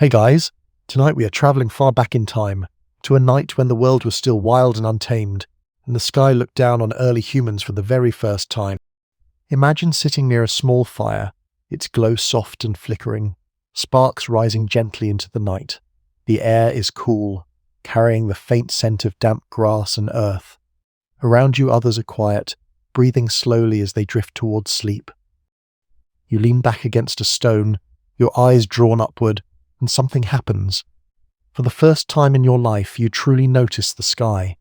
Hey guys, tonight we are traveling far back in time, to a night when the world was still wild and untamed, and the sky looked down on early humans for the very first time. Imagine sitting near a small fire, its glow soft and flickering, sparks rising gently into the night. The air is cool, carrying the faint scent of damp grass and earth. Around you others are quiet, breathing slowly as they drift towards sleep. You lean back against a stone, your eyes drawn upward, and something happens. For the first time in your life, you truly notice the sky.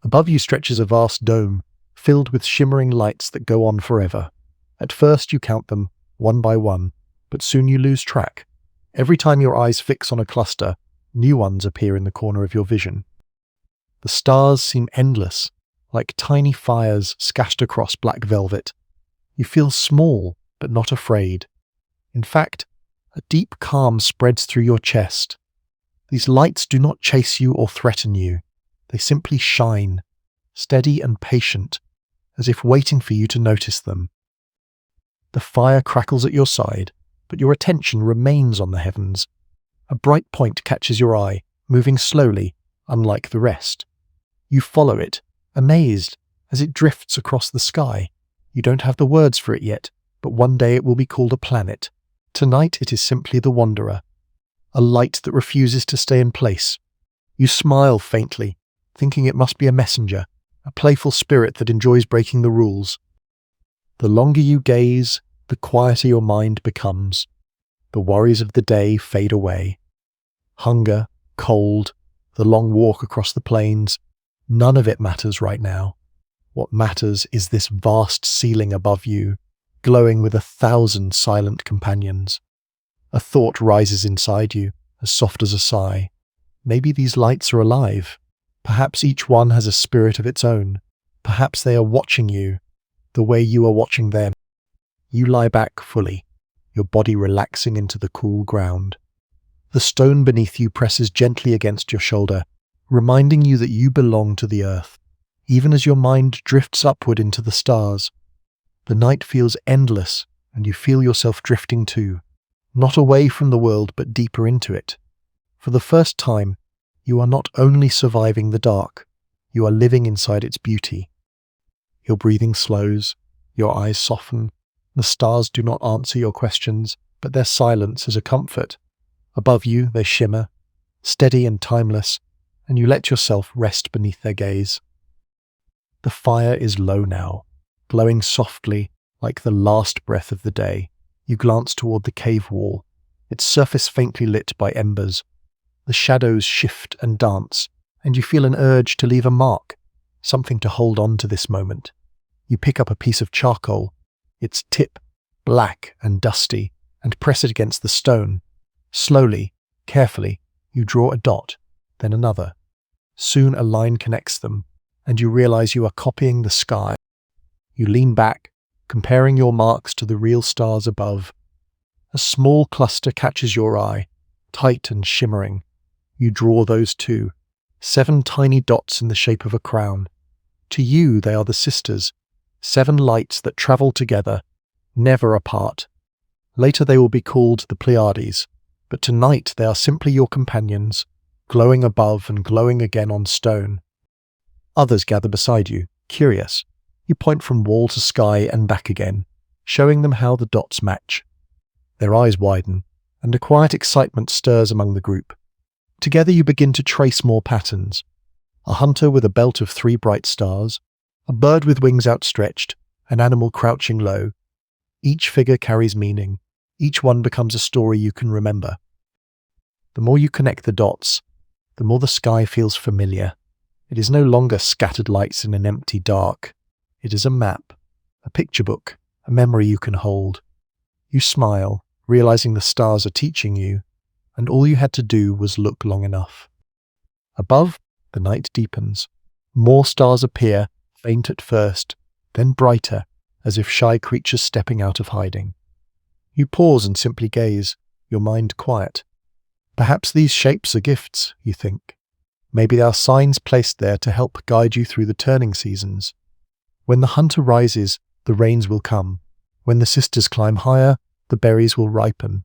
Above you stretches a vast dome, filled with shimmering lights that go on forever. At first you count them, one by one, but soon you lose track. Every time your eyes fix on a cluster, new ones appear in the corner of your vision. The stars seem endless, like tiny fires scattered across black velvet. You feel small, but not afraid. In fact, a deep calm spreads through your chest. These lights do not chase you or threaten you. They simply shine, steady and patient, as if waiting for you to notice them. The fire crackles at your side, but your attention remains on the heavens. A bright point catches your eye, moving slowly, unlike the rest. You follow it, amazed, as it drifts across the sky. You don't have the words for it yet, but one day it will be called a planet. Tonight it is simply the Wanderer, a light that refuses to stay in place. You smile faintly, thinking it must be a messenger, a playful spirit that enjoys breaking the rules. The longer you gaze, the quieter your mind becomes. The worries of the day fade away. Hunger, cold, the long walk across the plains, none of it matters right now. What matters is this vast ceiling above you, glowing with 1,000 silent companions. A thought rises inside you, as soft as a sigh. Maybe these lights are alive. Perhaps each one has a spirit of its own. Perhaps they are watching you, the way you are watching them. You lie back fully, your body relaxing into the cool ground. The stone beneath you presses gently against your shoulder, reminding you that you belong to the earth, even as your mind drifts upward into the stars. The night feels endless, and you feel yourself drifting too, not away from the world but deeper into it. For the first time, you are not only surviving the dark, you are living inside its beauty. Your breathing slows, your eyes soften, the stars do not answer your questions, but their silence is a comfort. Above you they shimmer, steady and timeless, and you let yourself rest beneath their gaze. The fire is low now, glowing softly like the last breath of the day. You glance toward the cave wall, its surface faintly lit by embers. The shadows shift and dance, and you feel an urge to leave a mark, something to hold on to this moment. You pick up a piece of charcoal, its tip black and dusty, and press it against the stone. Slowly, carefully, you draw a dot, then another. Soon a line connects them, and you realize you are copying the sky. You lean back, comparing your marks to the real stars above. A small cluster catches your eye, tight and shimmering. You draw those too, 7 tiny dots in the shape of a crown. To you they are the sisters, 7 lights that travel together, never apart. Later they will be called the Pleiades, but tonight they are simply your companions, glowing above and glowing again on stone. Others gather beside you, curious. You point from wall to sky and back again, showing them how the dots match. Their eyes widen, and a quiet excitement stirs among the group. Together you begin to trace more patterns. A hunter with a belt of 3 bright stars, a bird with wings outstretched, an animal crouching low. Each figure carries meaning. Each one becomes a story you can remember. The more you connect the dots, the more the sky feels familiar. It is no longer scattered lights in an empty dark. It is a map, a picture book, a memory you can hold. You smile, realizing the stars are teaching you, and all you had to do was look long enough. Above, the night deepens. More stars appear, faint at first, then brighter, as if shy creatures stepping out of hiding. You pause and simply gaze, your mind quiet. Perhaps these shapes are gifts, you think. Maybe they are signs placed there to help guide you through the turning seasons. When the hunter rises, the rains will come. When the sisters climb higher, the berries will ripen.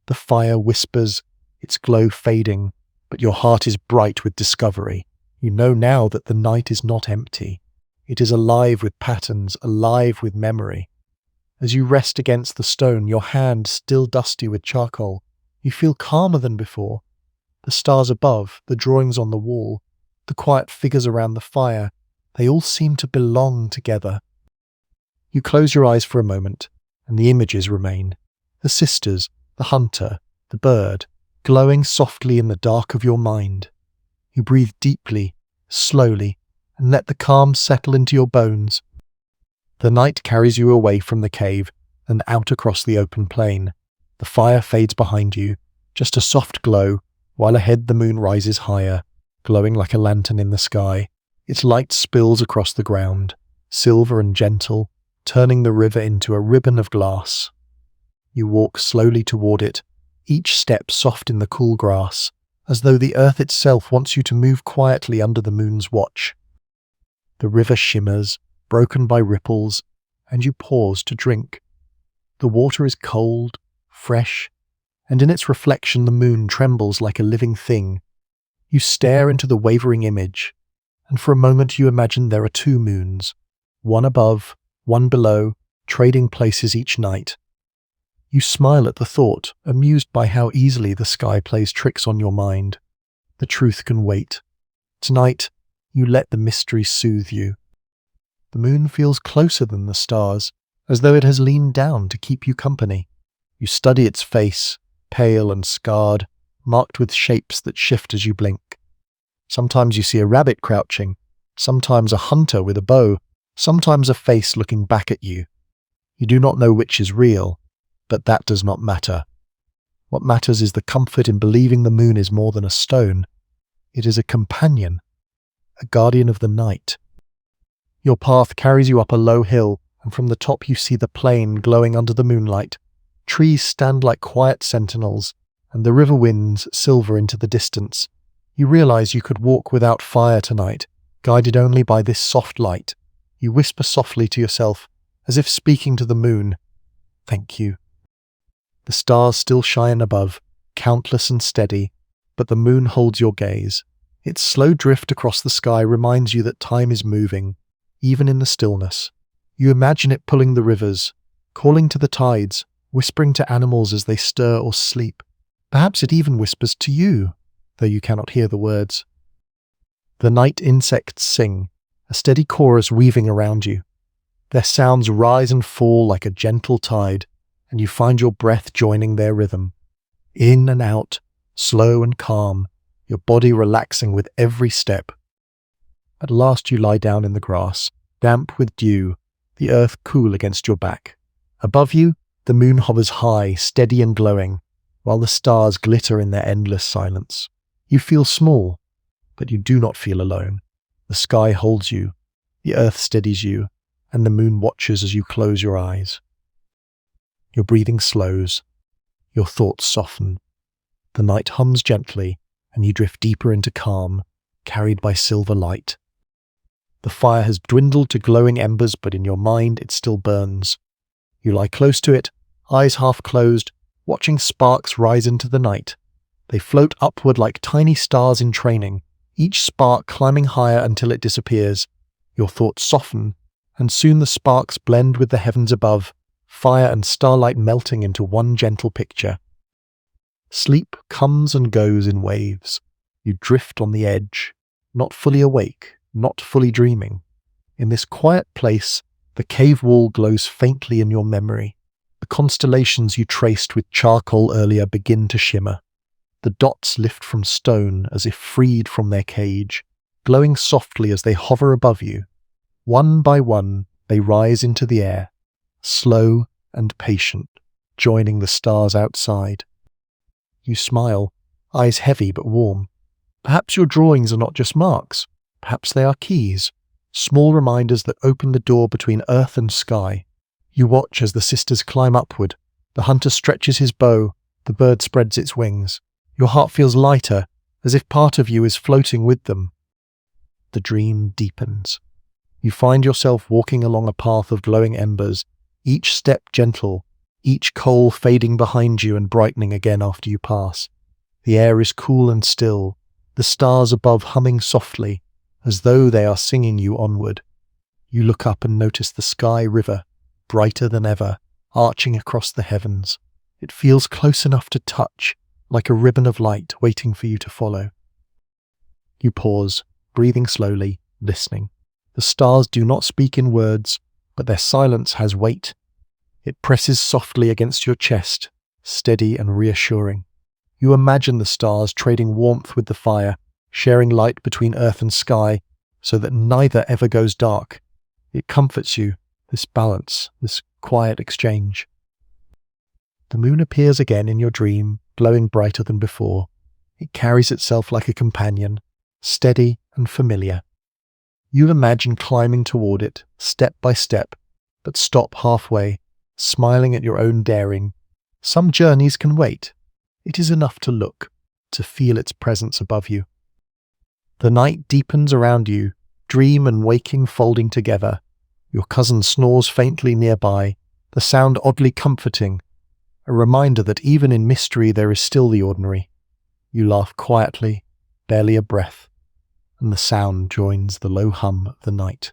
The fire whispers, its glow fading, but your heart is bright with discovery. You know now that the night is not empty. It is alive with patterns, alive with memory. As you rest against the stone, your hand still dusty with charcoal, you feel calmer than before. The stars above, the drawings on the wall, the quiet figures around the fire, they all seem to belong together. You close your eyes for a moment, and the images remain. The sisters, the hunter, the bird, glowing softly in the dark of your mind. You breathe deeply, slowly, and let the calm settle into your bones. The night carries you away from the cave and out across the open plain. The fire fades behind you, just a soft glow, while ahead the moon rises higher, glowing like a lantern in the sky. Its light spills across the ground, silver and gentle, turning the river into a ribbon of glass. You walk slowly toward it, each step soft in the cool grass, as though the earth itself wants you to move quietly under the moon's watch. The river shimmers, broken by ripples, and you pause to drink. The water is cold, fresh, and in its reflection the moon trembles like a living thing. You stare into the wavering image, and for a moment you imagine there are two moons, one above, one below, trading places each night. You smile at the thought, amused by how easily the sky plays tricks on your mind. The truth can wait. Tonight, you let the mystery soothe you. The moon feels closer than the stars, as though it has leaned down to keep you company. You study its face, pale and scarred, marked with shapes that shift as you blink. Sometimes you see a rabbit crouching, sometimes a hunter with a bow, sometimes a face looking back at you. You do not know which is real, but that does not matter. What matters is the comfort in believing the moon is more than a stone. It is a companion, a guardian of the night. Your path carries you up a low hill, and from the top you see the plain glowing under the moonlight. Trees stand like quiet sentinels, and the river winds silver into the distance. You realize you could walk without fire tonight, guided only by this soft light. You whisper softly to yourself, as if speaking to the moon, "Thank you." The stars still shine above, countless and steady, but the moon holds your gaze. Its slow drift across the sky reminds you that time is moving, even in the stillness. You imagine it pulling the rivers, calling to the tides, whispering to animals as they stir or sleep. Perhaps it even whispers to you, though you cannot hear the words. The night insects sing, a steady chorus weaving around you. Their sounds rise and fall like a gentle tide, and you find your breath joining their rhythm. In and out, slow and calm, your body relaxing with every step. At last you lie down in the grass, damp with dew, the earth cool against your back. Above you, the moon hovers high, steady and glowing, while the stars glitter in their endless silence. You feel small, but you do not feel alone. The sky holds you, the earth steadies you, and the moon watches as you close your eyes. Your breathing slows, your thoughts soften. The night hums gently, and you drift deeper into calm, carried by silver light. The fire has dwindled to glowing embers, but in your mind it still burns. You lie close to it, eyes half closed, watching sparks rise into the night. They float upward like tiny stars in training, each spark climbing higher until it disappears. Your thoughts soften, and soon the sparks blend with the heavens above, fire and starlight melting into one gentle picture. Sleep comes and goes in waves. You drift on the edge, not fully awake, not fully dreaming. In this quiet place, the cave wall glows faintly in your memory. The constellations you traced with charcoal earlier begin to shimmer. The dots lift from stone as if freed from their cage, glowing softly as they hover above you. One by one, they rise into the air, slow and patient, joining the stars outside. You smile, eyes heavy but warm. Perhaps your drawings are not just marks. Perhaps they are keys, small reminders that open the door between earth and sky. You watch as the sisters climb upward. The hunter stretches his bow, the bird spreads its wings. Your heart feels lighter, as if part of you is floating with them. The dream deepens. You find yourself walking along a path of glowing embers, each step gentle, each coal fading behind you and brightening again after you pass. The air is cool and still, the stars above humming softly, as though they are singing you onward. You look up and notice the sky river, brighter than ever, arching across the heavens. It feels close enough to touch, like a ribbon of light waiting for you to follow. You pause, breathing slowly, listening. The stars do not speak in words, but their silence has weight. It presses softly against your chest, steady and reassuring. You imagine the stars trading warmth with the fire, sharing light between earth and sky, so that neither ever goes dark. It comforts you, this balance, this quiet exchange. The moon appears again in your dream, glowing brighter than before. It carries itself like a companion, steady and familiar. You imagine climbing toward it, step by step, but stop halfway, smiling at your own daring. Some journeys can wait. It is enough to look, to feel its presence above you. The night deepens around you, dream and waking folding together. Your cousin snores faintly nearby, the sound oddly comforting, a reminder that even in mystery there is still the ordinary. You laugh quietly, barely a breath, and the sound joins the low hum of the night.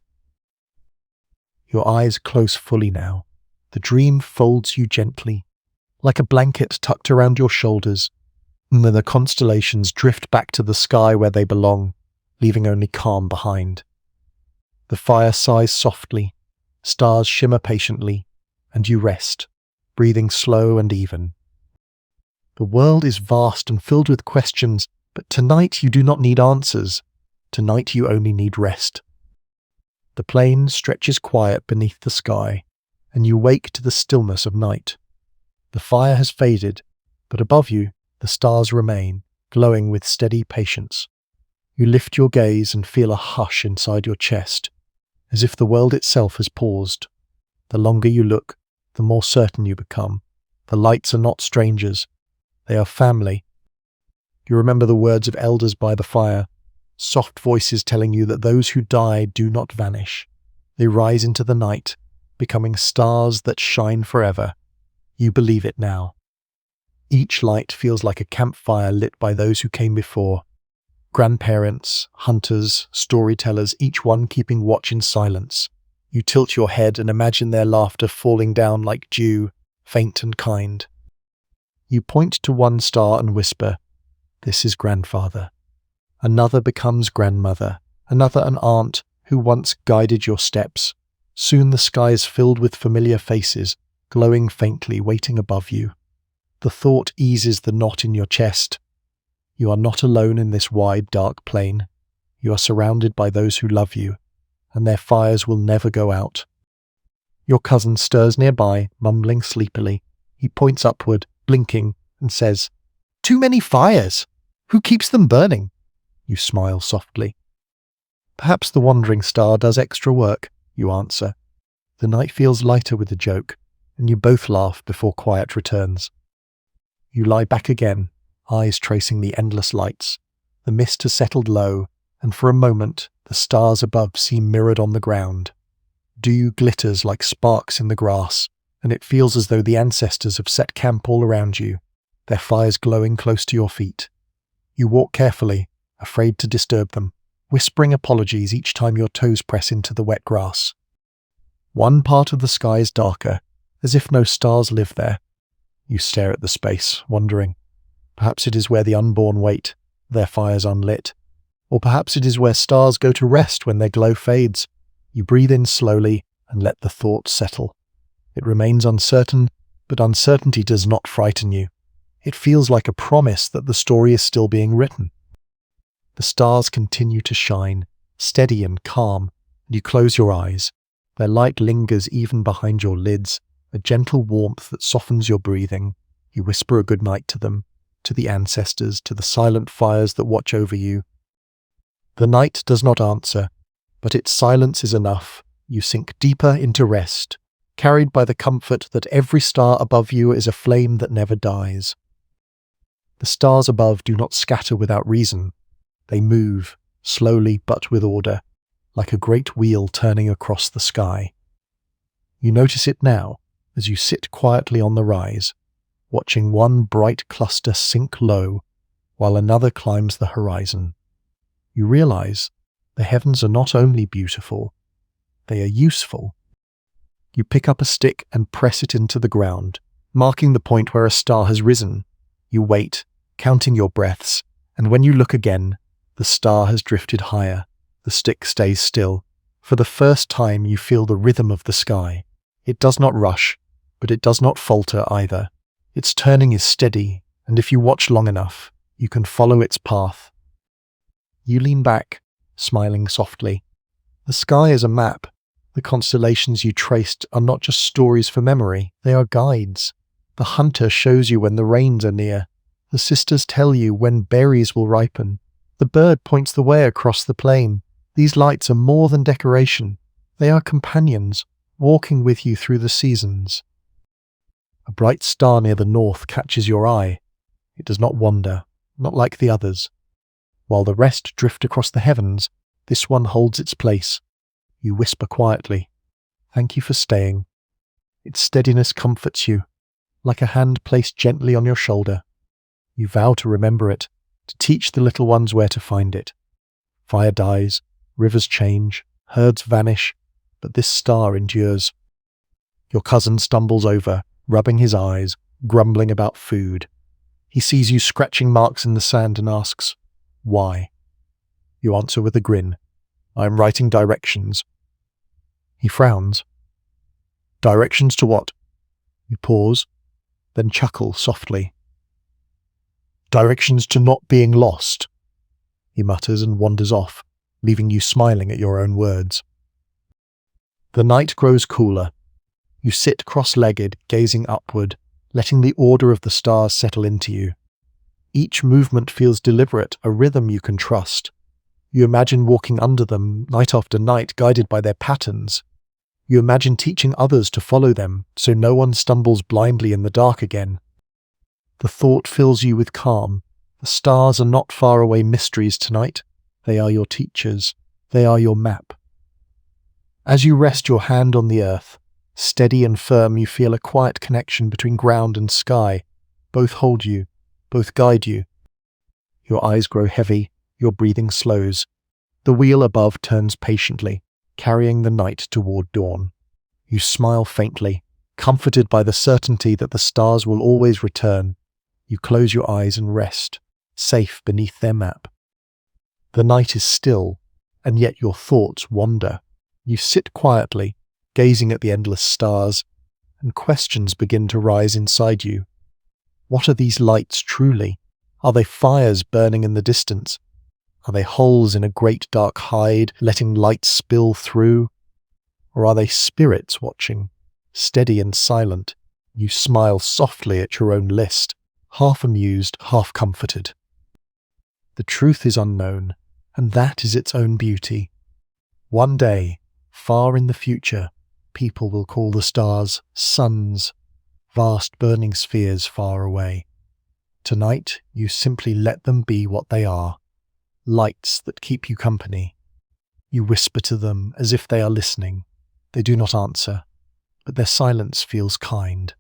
Your eyes close fully now. The dream folds you gently, like a blanket tucked around your shoulders, and then the constellations drift back to the sky where they belong, leaving only calm behind. The fire sighs softly, stars shimmer patiently, and you rest, breathing slow and even. The world is vast and filled with questions, but tonight you do not need answers. Tonight you only need rest. The plain stretches quiet beneath the sky, and you wake to the stillness of night. The fire has faded, but above you the stars remain, glowing with steady patience. You lift your gaze and feel a hush inside your chest, as if the world itself has paused. The longer you look, the more certain you become. The lights are not strangers. They are family. You remember the words of elders by the fire, soft voices telling you that those who die do not vanish. They rise into the night, becoming stars that shine forever. You believe it now. Each light feels like a campfire lit by those who came before. Grandparents, hunters, storytellers, each one keeping watch in silence. You tilt your head and imagine their laughter falling down like dew, faint and kind. You point to one star and whisper, "This is grandfather." Another becomes grandmother, another an aunt who once guided your steps. Soon the sky is filled with familiar faces, glowing faintly, waiting above you. The thought eases the knot in your chest. You are not alone in this wide, dark plain. You are surrounded by those who love you, and their fires will never go out. Your cousin stirs nearby, mumbling sleepily. He points upward, blinking, and says, "Too many fires! Who keeps them burning?" You smile softly. "Perhaps the wandering star does extra work," you answer. The night feels lighter with the joke, and you both laugh before quiet returns. You lie back again, eyes tracing the endless lights. The mist has settled low, and for a moment the stars above seem mirrored on the ground. Dew glitters like sparks in the grass, and it feels as though the ancestors have set camp all around you, their fires glowing close to your feet. You walk carefully, afraid to disturb them, whispering apologies each time your toes press into the wet grass. One part of the sky is darker, as if no stars live there. You stare at the space, wondering. Perhaps it is where the unborn wait, their fires unlit. Or perhaps it is where stars go to rest when their glow fades. You breathe in slowly and let the thought settle. It remains uncertain, but uncertainty does not frighten you. It feels like a promise that the story is still being written. The stars continue to shine, steady and calm, and you close your eyes. Their light lingers even behind your lids, a gentle warmth that softens your breathing. You whisper a good night to them, to the ancestors, to the silent fires that watch over you. The night does not answer, but its silence is enough. You sink deeper into rest, carried by the comfort that every star above you is a flame that never dies. The stars above do not scatter without reason. They move, slowly but with order, like a great wheel turning across the sky. You notice it now, as you sit quietly on the rise, watching one bright cluster sink low while another climbs the horizon. You realize the heavens are not only beautiful, they are useful. You pick up a stick and press it into the ground, marking the point where a star has risen. You wait, counting your breaths, and when you look again, the star has drifted higher. The stick stays still. For the first time, you feel the rhythm of the sky. It does not rush, but it does not falter either. Its turning is steady, and if you watch long enough, you can follow its path. You lean back, smiling softly. The sky is a map. The constellations you traced are not just stories for memory, they are guides. The hunter shows you when the rains are near. The sisters tell you when berries will ripen. The bird points the way across the plain. These lights are more than decoration. They are companions, walking with you through the seasons. A bright star near the north catches your eye. It does not wander, not like the others. While the rest drift across the heavens, this one holds its place. You whisper quietly, "Thank you for staying." Its steadiness comforts you, like a hand placed gently on your shoulder. You vow to remember it, to teach the little ones where to find it. Fire dies, rivers change, herds vanish, but this star endures. Your cousin stumbles over, rubbing his eyes, grumbling about food. He sees you scratching marks in the sand and asks, "Why?" You answer with a grin, "I am writing directions." He frowns. "Directions to what?" You pause, then chuckle softly. "Directions to not being lost," he mutters and wanders off, leaving you smiling at your own words. The night grows cooler. You sit cross-legged, gazing upward, letting the order of the stars settle into you. Each movement feels deliberate, a rhythm you can trust. You imagine walking under them night after night, guided by their patterns. You imagine teaching others to follow them, so no one stumbles blindly in the dark again. The thought fills you with calm. The stars are not faraway mysteries tonight. They are your teachers. They are your map. As you rest your hand on the earth, steady and firm, you feel a quiet connection between ground and sky. Both hold you, both guide you. Your eyes grow heavy, your breathing slows. The wheel above turns patiently, carrying the night toward dawn. You smile faintly, comforted by the certainty that the stars will always return. You close your eyes and rest, safe beneath their map. The night is still, and yet your thoughts wander. You sit quietly, gazing at the endless stars, and questions begin to rise inside you. What are these lights truly? Are they fires burning in the distance? Are they holes in a great dark hide, letting light spill through? Or are they spirits watching, steady and silent? You smile softly at your own list, half amused, half comforted. The truth is unknown, and that is its own beauty. One day, far in the future, people will call the stars suns, vast burning spheres far away. Tonight, you simply let them be what they are, lights that keep you company. You whisper to them as if they are listening. They do not answer, but their silence feels kind.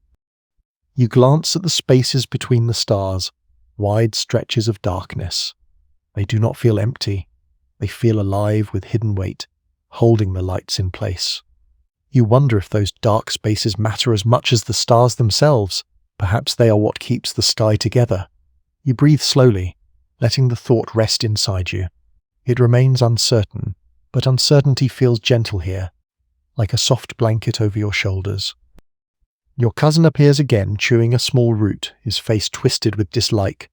You glance at the spaces between the stars, wide stretches of darkness. They do not feel empty. They feel alive with hidden weight, holding the lights in place. You wonder if those dark spaces matter as much as the stars themselves. Perhaps they are what keeps the sky together. You breathe slowly, letting the thought rest inside you. It remains uncertain, but uncertainty feels gentle here, like a soft blanket over your shoulders. Your cousin appears again, chewing a small root, his face twisted with dislike.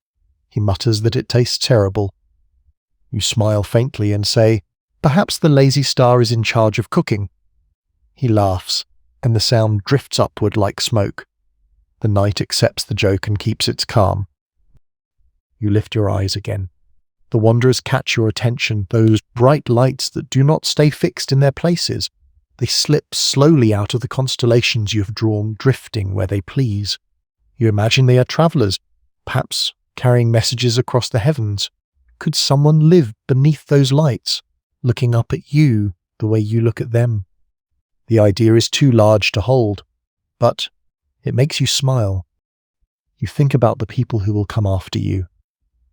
He mutters that it tastes terrible. You smile faintly and say, "Perhaps the lazy star is in charge of cooking." He laughs, and the sound drifts upward like smoke. The night accepts the joke and keeps its calm. You lift your eyes again. The wanderers catch your attention, those bright lights that do not stay fixed in their places. They slip slowly out of the constellations you have drawn, drifting where they please. You imagine they are travelers, perhaps carrying messages across the heavens. Could someone live beneath those lights, looking up at you the way you look at them? The idea is too large to hold, but It makes you smile. You think about the people who will come after you.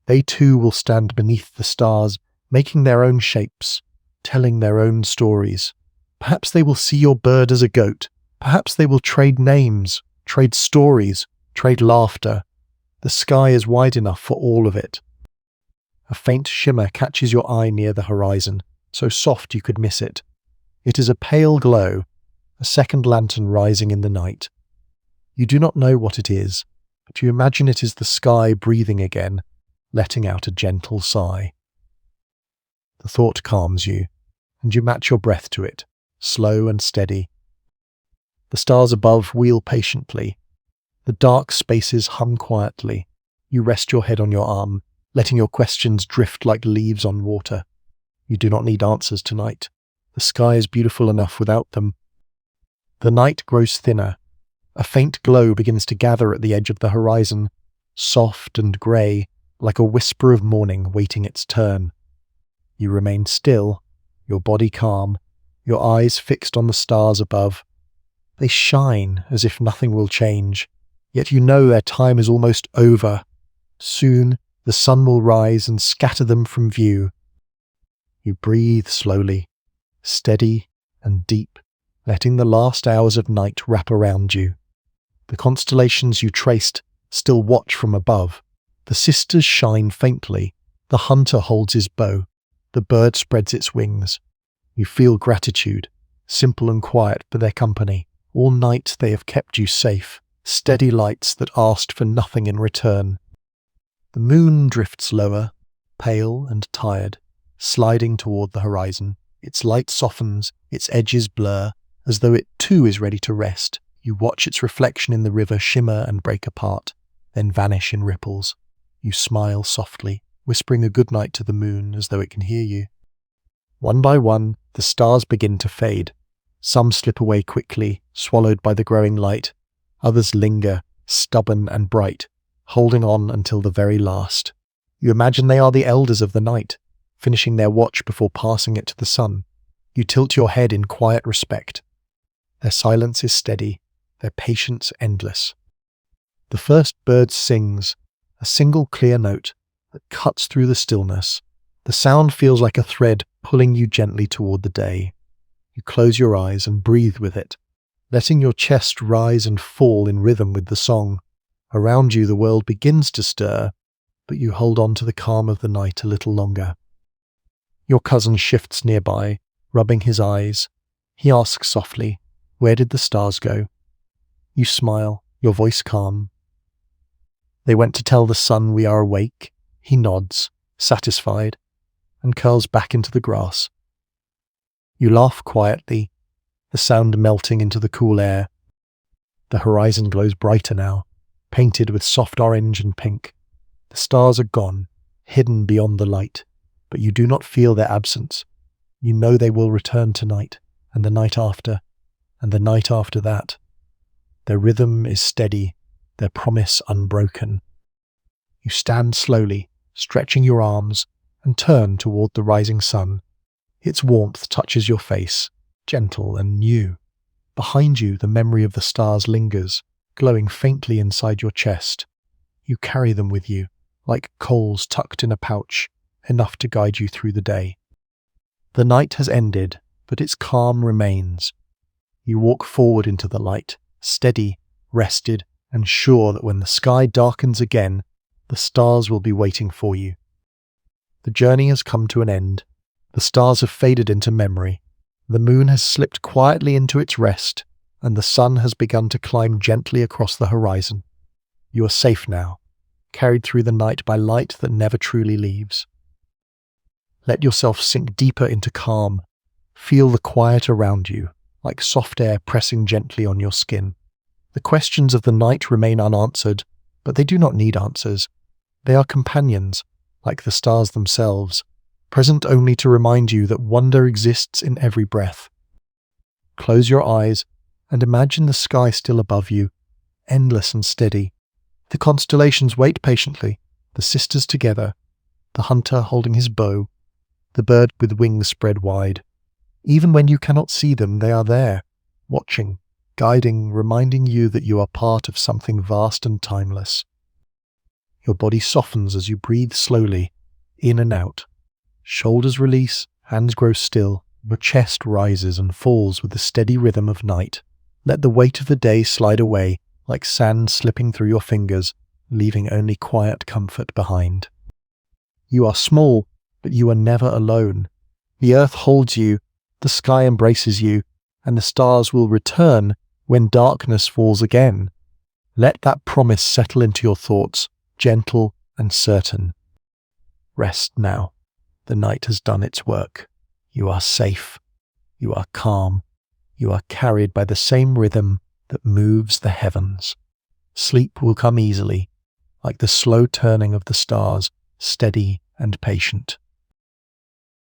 They too will stand beneath the stars, making their own shapes, telling their own stories. Perhaps they will see your bird as a goat. Perhaps they will trade names, trade stories, trade laughter. The sky is wide enough for all of it. A faint shimmer catches your eye near the horizon, so soft you could miss it. It is a pale glow, a second lantern rising in the night. You do not know what it is, but you imagine it is the sky breathing again, letting out a gentle sigh. The thought calms you, and you match your breath to it, slow and steady. The stars above wheel patiently. The dark spaces hum quietly. You rest your head on your arm, letting your questions drift like leaves on water. You do not need answers tonight. The sky is beautiful enough without them. The night grows thinner. A faint glow begins to gather at the edge of the horizon, soft and grey, like a whisper of morning waiting its turn. You remain still, your body calm, your eyes fixed on the stars above. They shine as if nothing will change, yet you know their time is almost over. Soon the sun will rise and scatter them from view. You breathe slowly, steady and deep, letting the last hours of night wrap around you. The constellations you traced still watch from above. The sisters shine faintly. The hunter holds his bow. The bird spreads its wings. You feel gratitude, simple and quiet, for their company. All night they have kept you safe, steady lights that asked for nothing in return. The moon drifts lower, pale and tired, sliding toward the horizon. Its light softens, its edges blur, as though it too is ready to rest. You watch its reflection in the river shimmer and break apart, then vanish in ripples. You smile softly, whispering a good night to the moon as though it can hear you. One by one, the stars begin to fade. Some slip away quickly, swallowed by the growing light. Others linger, stubborn and bright, holding on until the very last. You imagine they are the elders of the night, finishing their watch before passing it to the sun. You tilt your head in quiet respect. Their silence is steady, their patience endless. The first bird sings, a single clear note that cuts through the stillness. The sound feels like a thread pulling you gently toward the day. You close your eyes and breathe with it, letting your chest rise and fall in rhythm with the song. Around you the world begins to stir, but you hold on to the calm of the night a little longer. Your cousin shifts nearby, rubbing his eyes. He asks softly, "Where did the stars go?" You smile, your voice calm. "They went to tell the sun we are awake." He nods, satisfied, and curls back into the grass. You laugh quietly, the sound melting into the cool air. The horizon glows brighter now, painted with soft orange and pink. The stars are gone, hidden beyond the light, but you do not feel their absence. You know they will return tonight, and the night after, and the night after that. Their rhythm is steady, their promise unbroken. You stand slowly, stretching your arms, and turn toward the rising sun. Its warmth touches your face, gentle and new. Behind you, the memory of the stars lingers, glowing faintly inside your chest. You carry them with you, like coals tucked in a pouch, enough to guide you through the day. The night has ended, but its calm remains. You walk forward into the light, steady, rested, and sure that when the sky darkens again, the stars will be waiting for you. The journey has come to an end. The stars have faded into memory. The moon has slipped quietly into its rest, and the sun has begun to climb gently across the horizon. You are safe now, carried through the night by light that never truly leaves. Let yourself sink deeper into calm. Feel the quiet around you, like soft air pressing gently on your skin. The questions of the night remain unanswered, but they do not need answers. They are companions, like the stars themselves, present only to remind you that wonder exists in every breath. Close your eyes and imagine the sky still above you, endless and steady. The constellations wait patiently, the sisters together, the hunter holding his bow, the bird with wings spread wide. Even when you cannot see them, they are there, watching, guiding, reminding you that you are part of something vast and timeless. Your body softens as you breathe slowly, in and out. Shoulders release, hands grow still, your chest rises and falls with the steady rhythm of night. Let the weight of the day slide away, like sand slipping through your fingers, leaving only quiet comfort behind. You are small, but you are never alone. The earth holds you, the sky embraces you, and the stars will return when darkness falls again. Let that promise settle into your thoughts, gentle and certain. Rest now. The night has done its work. You are safe. You are calm. You are carried by the same rhythm that moves the heavens. Sleep will come easily, like the slow turning of the stars, steady and patient.